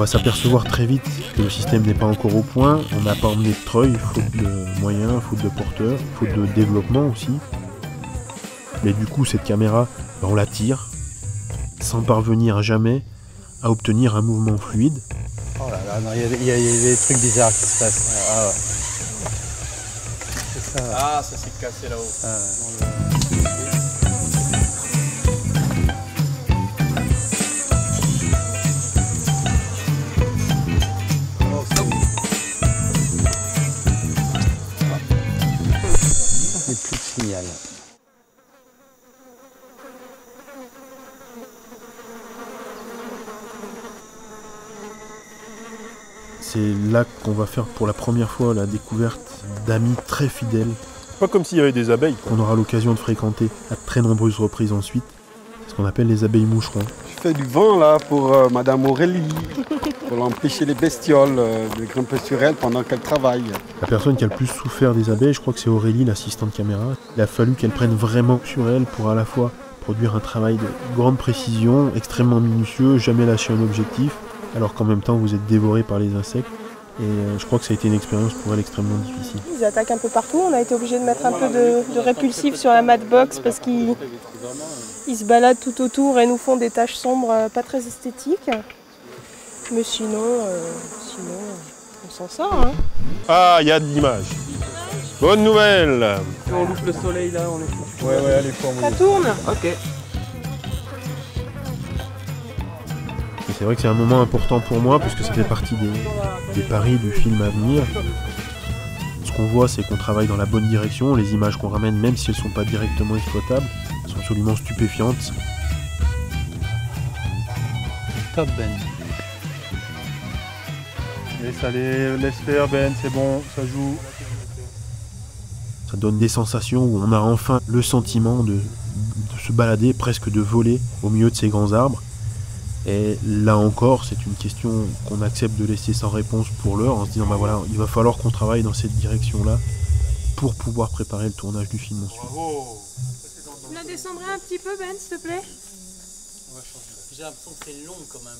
va s'apercevoir très vite que le système n'est pas encore au point. On n'a pas emmené de treuil, faute de moyens, faute de porteurs, faute de développement aussi. Mais du coup, cette caméra, on la tire sans parvenir jamais à obtenir un mouvement fluide. Oh là là, il y a des trucs bizarres qui se passent. Ah ouais. C'est ça. Ah, ça s'est cassé là-haut. Il n'y a plus de signal. C'est là qu'on va faire pour la première fois la découverte d'amis très fidèles Pas comme s'il y avait des abeilles. qu'on aura l'occasion de fréquenter à de très nombreuses reprises ensuite. C'est ce qu'on appelle les abeilles moucherons. Je fais du vent là pour Madame Aurélie, pour l'empêcher les bestioles de grimper sur elle pendant qu'elle travaille. La personne qui a le plus souffert des abeilles, je crois que c'est Aurélie, l'assistante caméra. Il a fallu qu'elle prenne vraiment sur elle pour à la fois produire un travail de grande précision, extrêmement minutieux, jamais lâcher un objectif, alors qu'en même temps vous êtes dévoré par les insectes. Et je crois que ça a été une expérience pour elle extrêmement difficile. Ils attaquent un peu partout. On a été obligé de mettre un peu de répulsif sur la mat box parce qu'ils se baladent tout autour et nous font des taches sombres pas très esthétiques. Mais sinon, on s'en sort. Hein. Ah, il y a de l'image. Bonne nouvelle. Si on loupe le soleil là, on est foutu. Ouais, allez, faut Ça tourne. Ok. Et c'est vrai que c'est un moment important pour moi parce que ça fait partie des paris du film à venir. Ce qu'on voit, c'est qu'on travaille dans la bonne direction. Les images qu'on ramène, même si elles ne sont pas directement exploitables, sont absolument stupéfiantes. Top Ben. Laisse faire Ben, c'est bon, ça joue. Ça donne des sensations où on a enfin le sentiment de se balader, presque de voler au milieu de ces grands arbres. Et là encore, c'est une question qu'on accepte de laisser sans réponse pour l'heure, en se disant bah voilà, il va falloir qu'on travaille dans cette direction-là pour pouvoir préparer le tournage du film ensuite. Tu la descendrais un petit peu, Ben, s'il te plaît? J'ai l'impression que c'est long quand même.